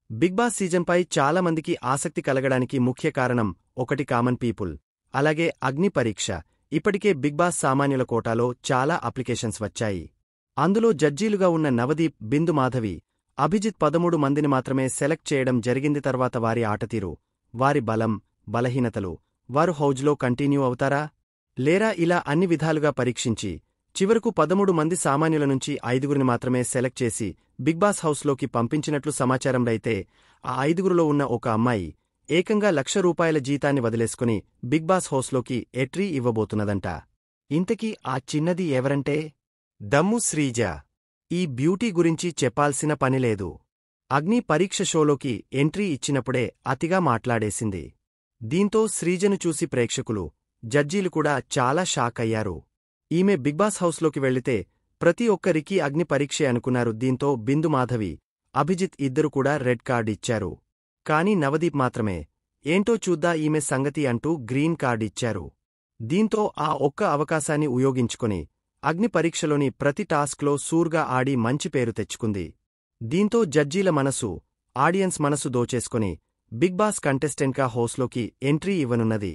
Big boss సీజన్పై చాలా మందికి ఆసక్తి కలగడానికి ముఖ్య కారణం ఒకటి కామన్ పీపుల్, అలాగే అగ్ని పరీక్ష. ఇప్పటికే బిగ్ బాస్ సామాన్యుల కోటాలో చాలా అప్లికేషన్స్ వచ్చాయి. అందులో జడ్జీలుగా ఉన్న నవదీప్, బిందు మాధవి, అభిజిత్ 13 మందిని మాత్రమే సెలెక్ట్ చేయడం జరిగింది. తర్వాత వారి ఆటతీరు, వారి బలం, బలహీనతలు, వారు హౌజ్లో కంటిన్యూ అవుతారా లేరా ఇలా అన్ని విధాలుగా పరీక్షించి చివరకు 13 మంది సామాన్యుల నుంచి 5గురిని మాత్రమే సెలెక్ట్ చేసి బిగ్ బాస్ హౌస్లోకి పంపించినట్లు సమాచారంరైతే ఆ 5గురిలో ఉన్న ఒక అమ్మాయి ఏకంగా ₹1,00,000 జీతాన్ని వదిలేసుకుని బిగ్ బాస్ హౌస్లోకి ఎంట్రీ ఇవ్వబోతున్నదంట. ఇంతకీ ఆ చిన్నది ఎవరంటే దమ్ము శ్రీజ. ఈ బ్యూటీ గురించి చెప్పాల్సిన పనిలేదు. అగ్ని పరీక్ష షోలోకి ఎంట్రీ ఇచ్చినప్పుడే అతిగా మాట్లాడేసింది. దీంతో శ్రీజను చూసి ప్రేక్షకులు, జడ్జీలు కూడా చాలా షాక్ అయ్యారు. ఈమె బిగ్ బాస్ హౌస్లోకి వెళ్లితే ప్రతి ఒక్కరికీ అగ్ని పరీక్షే అనుకున్నారు. దీంతో బిందు మాధవి, అభిజిత్ ఇద్దరు కూడా రెడ్ కార్డ్ ఇచ్చారు. కానీ నవదీప్ మాత్రమే ఏంటో చూద్దా ఈమె సంగతి అంటూ గ్రీన్ కార్డ్ ఇచ్చారు. దీంతో ఆ ఒక్క అవకాశాన్ని ఉపయోగించుకుని అగ్ని పరీక్షలోని ప్రతి టాస్క్లో సూర్గా ఆడి మంచి పేరు తెచ్చుకుంది. దీంతో జడ్జీల మనసు, ఆడియన్స్ మనసు దోచేసుకుని బిగ్ బాస్ కంటెస్టెంట్గా హౌస్లోకి ఎంట్రీ ఇవ్వనున్నది.